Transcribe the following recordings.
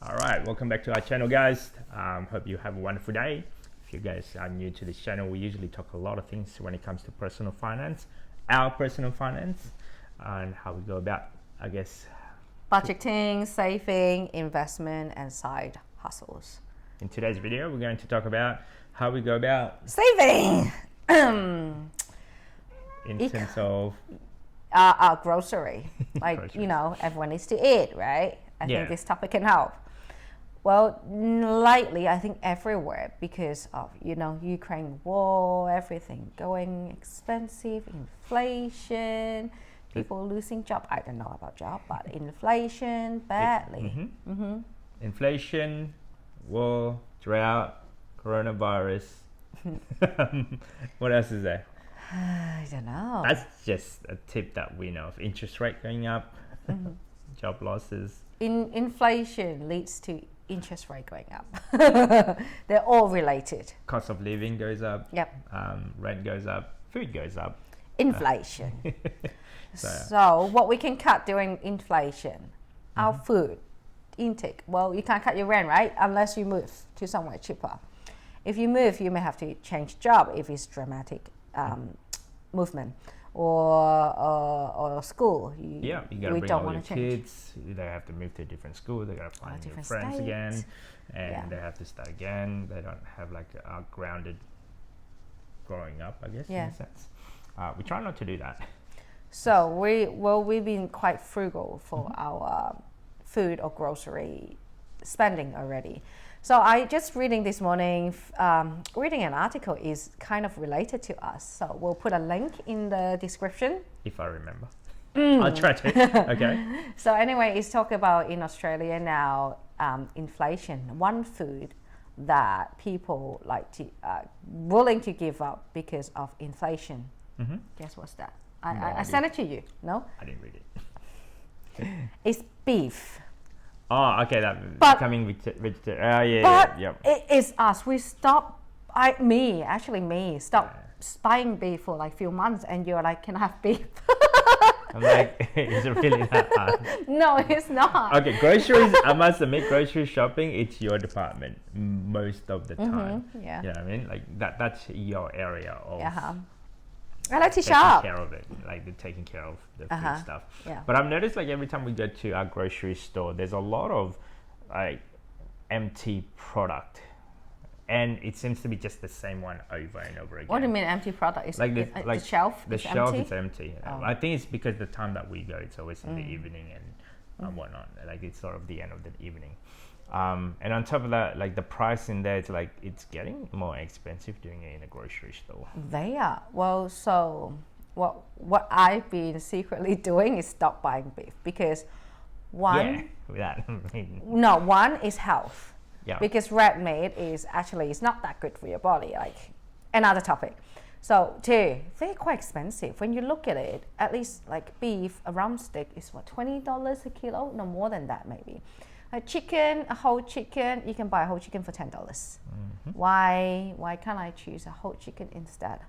All right, welcome back to our channel, guys. Hope you have a wonderful day. If you guys are new to this channel, we usually talk a lot of things when it comes to personal finance, our personal finance, and how we go about, I guess, budgeting, saving, investment, and side hustles. In today's video, we're going to talk about how we go about saving in terms of grocery. Like, groceries. you know, everyone needs to eat, right? I Yeah. think this topic can help. Well, lately, I think everywhere because of, Ukraine war, everything going expensive, inflation, people losing job. I don't know about job, but inflation badly. Inflation, war, drought, coronavirus. What else is there? I don't know. That's just a tip that we know of. Interest rate going up, job losses. Inflation leads to interest rate going up. They're all related. Cost of living goes up. Yep. Rent goes up. Food goes up. Inflation. So what we can cut during inflation? Our food intake. Well, you can't cut your rent, right? Unless you move to somewhere cheaper. If you move, you may have to change job if it's dramatic movement. Or school. You gotta bring all your kids. They have to move to a different school. They gotta find new friends states. again, and they have to start again. They don't have like a grounded growing up, I guess, in a sense. We try not to do that. So we've been quite frugal for our food or grocery spending already. So I just reading this morning, reading an article is kind of related to us. So we'll put a link in the description. If I remember. I'll try to. Okay. So anyway, it's talk about in Australia now, inflation. One food that people like to willing to give up because of inflation. Guess what's that? I sent it to you. No? I didn't read it. It's beef. Oh, okay, that becoming vegetarian. But yeah. It is us. We stop. Me, buying beef for like few months, and you're like, can I have beef? I'm like, is it really that hard? No, it's not. Okay, groceries. I must admit, grocery shopping, it's your department most of the time. Yeah. You know what I mean? Like that's your area of. I like to taking shop. care of it, like the taking care of the food stuff. Yeah. But I've noticed like every time we go to our grocery store, there's a lot of like empty product, and it seems to be just the same one over and over again. What do you mean empty product? Is like the shelf? The is shelf empty? is empty. Oh. I think it's because the time that we go, it's always in the evening and whatnot. Like it's sort of the end of the evening. And on top of that, like the price in there, it's getting more expensive doing it in a grocery store. They are. Well, so what I've been secretly doing is stop buying beef because one is health. Yeah. Because red meat is actually it's not that good for your body. Like another topic. So two, they're quite expensive. When you look at it, at least like beef, a rump steak is what, $20 a kilo? No more than that maybe. A chicken, a whole chicken, you can buy a whole chicken for $10. Why can't I choose a whole chicken instead?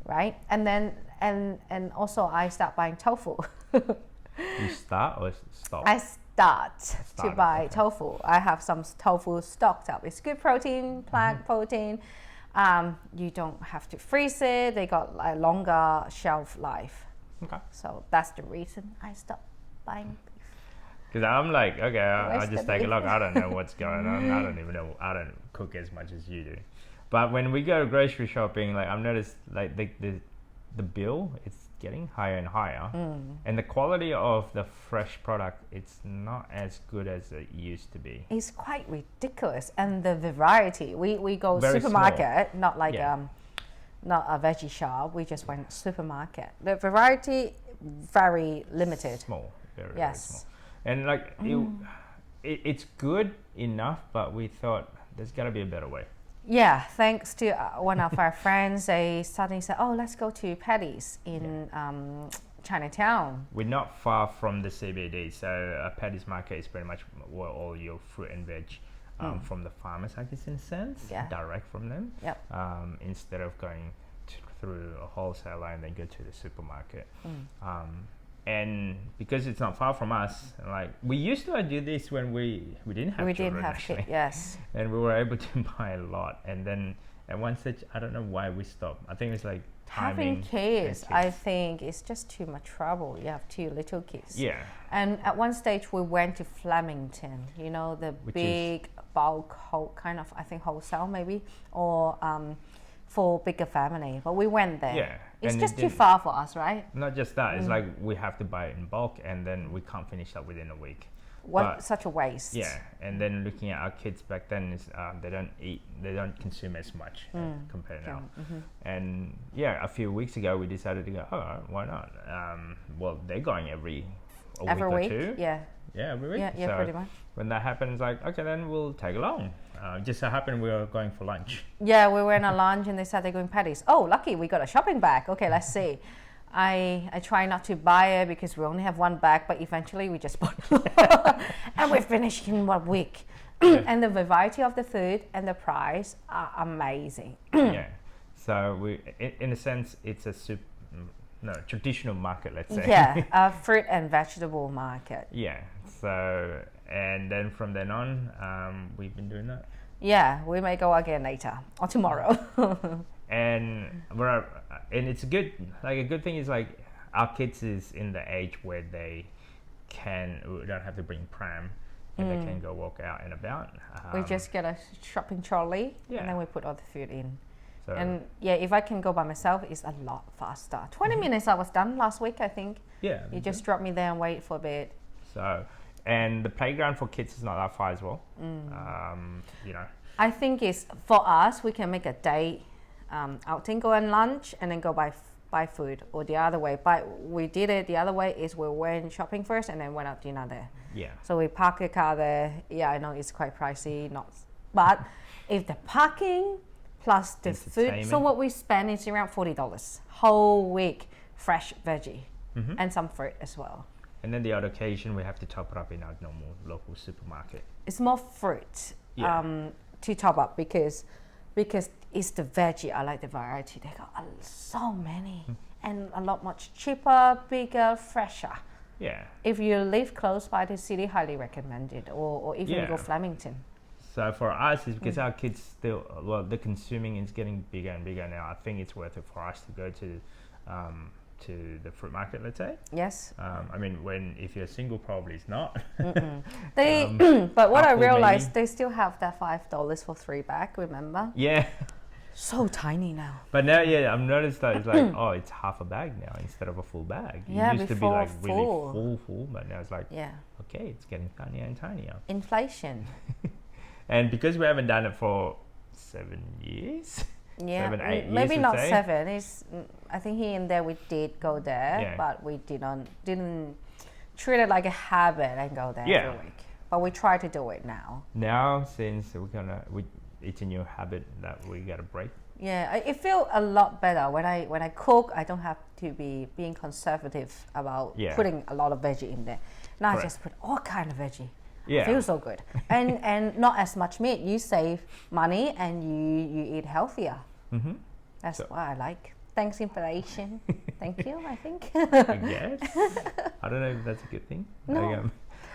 Right? And then and also I start buying tofu. You start or stop? I start to buy tofu. I have some tofu stocked up. It's good protein, plant protein. You don't have to freeze it. They got a longer shelf life. Okay. So that's the reason I stopped buying beef. Because I'm like, okay, I'll just take a beef? look. I don't know what's going on. I don't even know. I don't cook as much as you do. But when we go grocery shopping, like I've noticed, like the bill is getting higher and higher, and the quality of the fresh product, it's not as good as it used to be. It's quite ridiculous, and the variety. We go Very supermarket, not like Yeah. not a veggie shop. We just went supermarket. The variety very limited. Small, very Yes. small. And like it's good enough, but we thought there's got to be a better way. Yeah, thanks to one of our friends, they suddenly said, "Oh, let's go to Paddy's in Chinatown." We're not far from the CBD, so a Paddy's market is pretty much where all your fruit and veg from the farmers, I guess, in a sense, direct from them. Yep. Instead of going through a wholesaler and then go to the supermarket. and because it's not far from us, like we used to do this when we didn't have We children didn't have actually, kids. Yes. and we were able to buy a lot. And then at one stage, I don't know why we stopped. I think it's like timing. Having kids, I think it's just too much trouble. You have two little kids. Yeah. And at one stage, we went to Flemington. You know, the Which big bulk kind of, I think, wholesale maybe, or for bigger family. But we went there. Yeah. It's And just too far for us, right? Not just that, it's like we have to buy it in bulk, and then we can't finish that within a week. What such a waste. Yeah, and then looking at our kids back then, is they don't consume as much compared now. And yeah, a few weeks ago we decided to go. Oh, why not? Well, they're going every week or two. Yeah. Yeah, every week. Yeah, so pretty much. when that happens, like, okay, then we'll tag along. Just so happened we were going for lunch. Yeah, we went on lunch and they said they're going patties. Oh, lucky we got a shopping bag. Okay, let's see. I try not to buy it because we only have one bag, but eventually we just bought and we finished in 1 week. And the variety of the food and the price are amazing. Yeah, so we, in a sense, it's a traditional market, let's say. Yeah, a fruit and vegetable market. Yeah, so and then from then on, we've been doing that. Yeah, we may go again later or tomorrow. And it's good. Like a good thing is like our kids is in the age where we don't have to bring pram, and they can go walk out and about. We just get a shopping trolley Yeah. and then we put all the food in. So, And yeah, if I can go by myself, it's a lot faster. 20 minutes I was done last week, I think. yeah, You just drop me there and wait for a bit. so, and the playground for kids is not that far as well. You know. I think it's for us, we can make a day outing, go and lunch, and then go buy food, or the other way. But we did it the other way is we went shopping first and then went out dinner there. Yeah. So we parked the car there. Yeah, I know it's quite pricey, but if the parking plus the food, so Entertainment. what we spend is around $40 whole week, fresh veggie and some fruit as well. And then the other occasion we have to top it up in our normal local supermarket. It's more fruit Yeah. to top up because it's the veggie. I like the variety. They got so many and a lot much cheaper, bigger, fresher. Yeah. If you live close by the city, highly recommended. Or even you go Yeah. Flemington. So for us, it's because our kids still, the consuming is getting bigger and bigger now. I think it's worth it for us to go to the fruit market, let's say. Yes. I mean, if you're single, probably it's not. They, but what I apple realized, maybe. they still have that $5 for 3 bag. Remember? Yeah. So tiny now. But now, yeah, I've noticed that it's like, oh, it's half a bag now instead of a full bag. Yeah, It used to be before like really full. full, but now it's like, Yeah. okay, it's getting tinier and tinier. Inflation. And because we haven't done it for 7 years, Yeah, 7, 8 years, maybe I'd not say. 7. It's I think here and there we did go there, Yeah. but we didn't treat it like a habit and go there Yeah. every week. But we try to do it now. now since it's a new habit that we gotta break. Yeah, it feels a lot better when I cook. I don't have to be being conservative about Yeah. putting a lot of veggie in there. Now I Correct. just put all kind of veggie. Yeah. Feels so good, and not as much meat. You save money and you eat healthier. Mm-hmm. That's So- what I like. Thanks, inflation. Thank you. I think. I guess. I don't know if that's a good thing. No.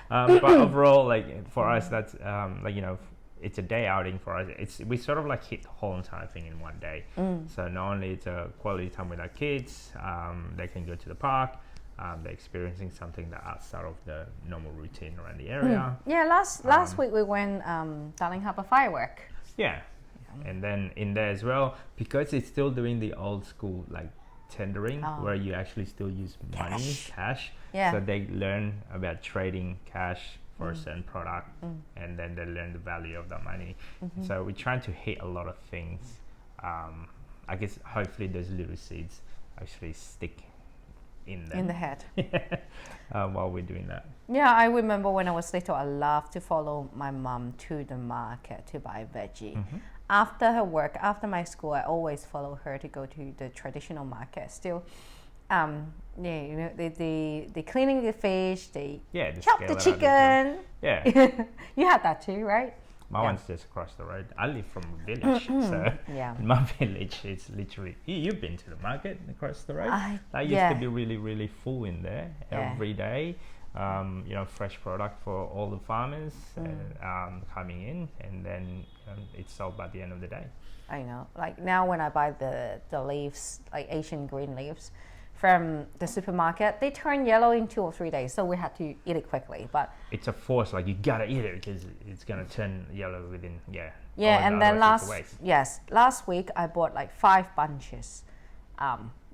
Like, but overall, like for us, that's like, you know, it's a day outing for us. We sort of like hit the whole entire thing in one day. So not only it's a quality time with our kids, they can go to the park. They're experiencing something that outside of the normal routine around the area. Yeah, last week we went Darling Harbour firework. Yeah. And then in there as well, because it's still doing the old school like tendering where you actually still use money, cash. Yeah. So they learn about trading cash for a certain product, and then they learn the value of that money. So we're trying to hit a lot of things. I guess hopefully those little seeds actually stick in them. In the head. While we're doing that. Yeah, I remember when I was little, I loved to follow my mom to the market to buy veggie. After her work, after my school, I always follow her to go to the traditional market. Still, yeah, you know, they cleaning the fish, they Yeah. chop the scale it out, chicken. Yeah. You had that too, right? My Yeah. one's just across the road. I live from a village, so Yeah. in my village, it's literally. You've been to the market across the road. That used yeah. to be really, really full in there Yeah. every day. Fresh product for all the farmers coming in, and then it's sold by the end of the day. I know. Like now, when I buy the leaves, like Asian green leaves, from the supermarket, they turn yellow in 2 or 3 days. So we had to eat it quickly. But It's a force. Like you gotta eat it because it's gonna turn yellow within yeah, and then otherwise last week I bought like 5 bunches.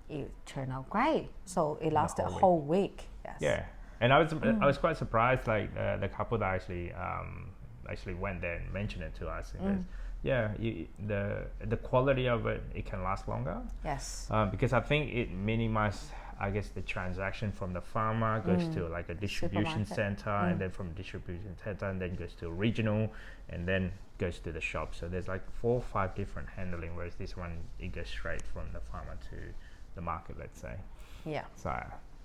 It turned out great. So it lasted a whole week. Yes. Yeah, and I was quite surprised. Like the couple that actually went there and mentioned it to us. And the quality of it can last longer. Yes. Because I think it minimizes, I guess, the transaction from the farmer goes to like a distribution center, and then from distribution center, and then goes to a regional, and then goes to the shop. So there's like 4 or 5 different handling, whereas this one it goes straight from the farmer to the market, let's say. Yeah. So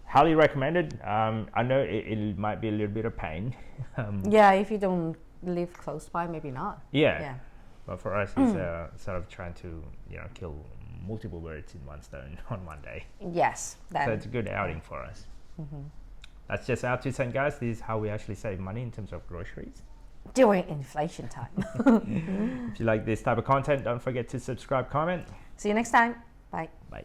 highly recommended. I know it might be a little bit of pain. Yeah, if you don't live close by, maybe not. Yeah. But for us, it's sort of trying to kill multiple birds in one stone on one day. Yes. So it's a good outing for us. That's just our 2 cents, guys. This is how we actually save money in terms of groceries. During inflation time. If you like this type of content, don't forget to subscribe, comment. See you next time. Bye. Bye.